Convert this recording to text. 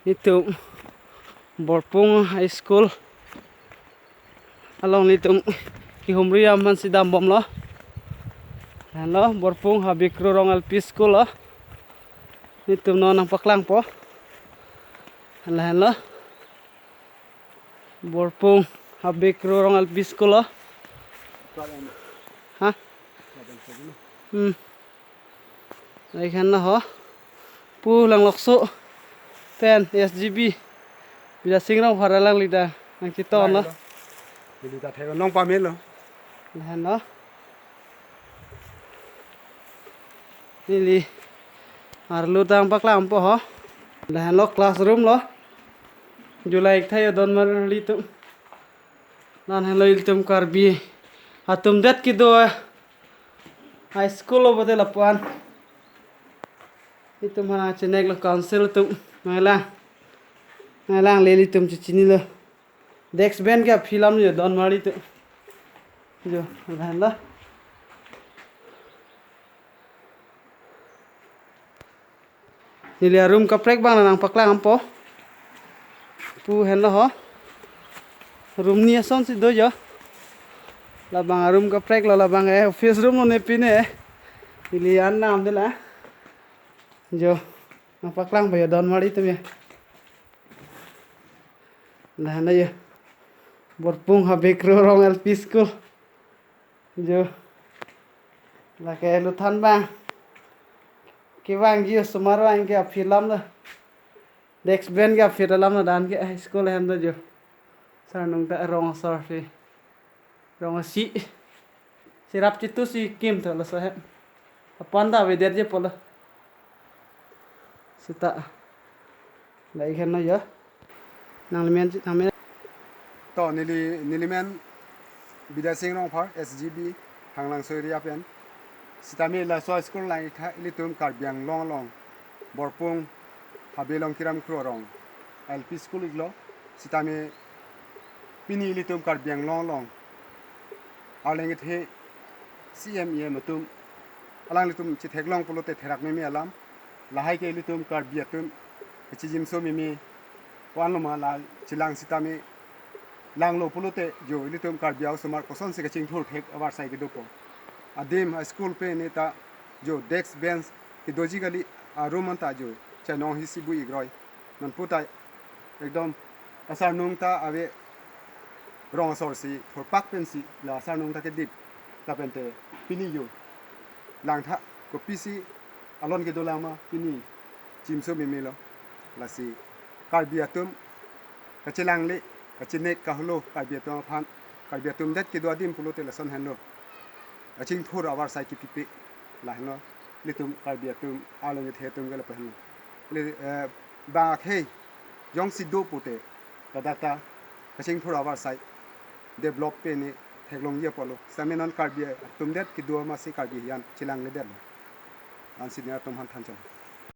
Itu Borpung High School along nitum Kihumri man si dambom lo. Hello Borpung Habikru Rong LP School lo. Nitum no nang paklang po. Hello Borpung Habikru Rong LP School lo. Ha? Đây khăn nó hả? Pu lang lokso. Ten SGB. Bila sing rong phara lang lida nang kiton lo. Lida thai nong pa mel lo. Lahan lo. Nili arlu tang paklam po ho. Lahan lo classroom lo. Julai thay don mar litum. Nan hello litum karbi. Atum dat kido high school lo bote lapuan. Itu mana cenek lo council tum ngalang leli tum cicini lo dex band ka film jo don mari tu jo lahan lo nili room ka prek bang nang paklang ampo pu hen lo ho room ni son si do jo labang room ka prek lo labang office room lo ne pine nili an nam de la jo nang paklang ba jo don mari tu ya lahan aja Borpung Habikru Rong LP School jo là cái lụt than bang cái bang gì sumar bang cái film đó Dex Ben cái film đó dan cái high school hen đó jo sa nung ta rong sor fi rong si rap chitu si kim tho lo sa hen apan da về je pola sita lại khen nó jo nang lemen nang men To nilimen Bida Sing Rong Park SGB hanglang soria pen sitami la so school lai tha litum karbiang long Borpung Habilong Kiram Krorong LP school iglo sitami pini litum karbiang long aleng the CME matum alang litum chi theklong polote therak me alam lahai ke litum karbiatum chijim so mimi wanloma la chilang sitami langlo polote jo litum karbiao sumar koson se kaching thur thek abar sai ke dopo adim school pe neta jo desk bench ki dojikali room ta jo chanong hi sibu igroi nan putai ekdom asar nung ta ave rong sor si for pak pen si la asar nung ta ke dip ta pente pini jo lang tha ko pisi alon ke dolama pini chimso mimelo la si karbiatum kachilang le kachinek kahlo karbiatum phan karbiatum det ki do adim pulote la son hanno aching thur awar sai ki pipi la hanno litum karbiatum along the tum gala pahno le ba khe jong si do pute kadata aching thur awar sai develop pe ni theklong ye polo samenon karbia tum det ki do ma si karbi yan chilang le del an sinia tum han thanchong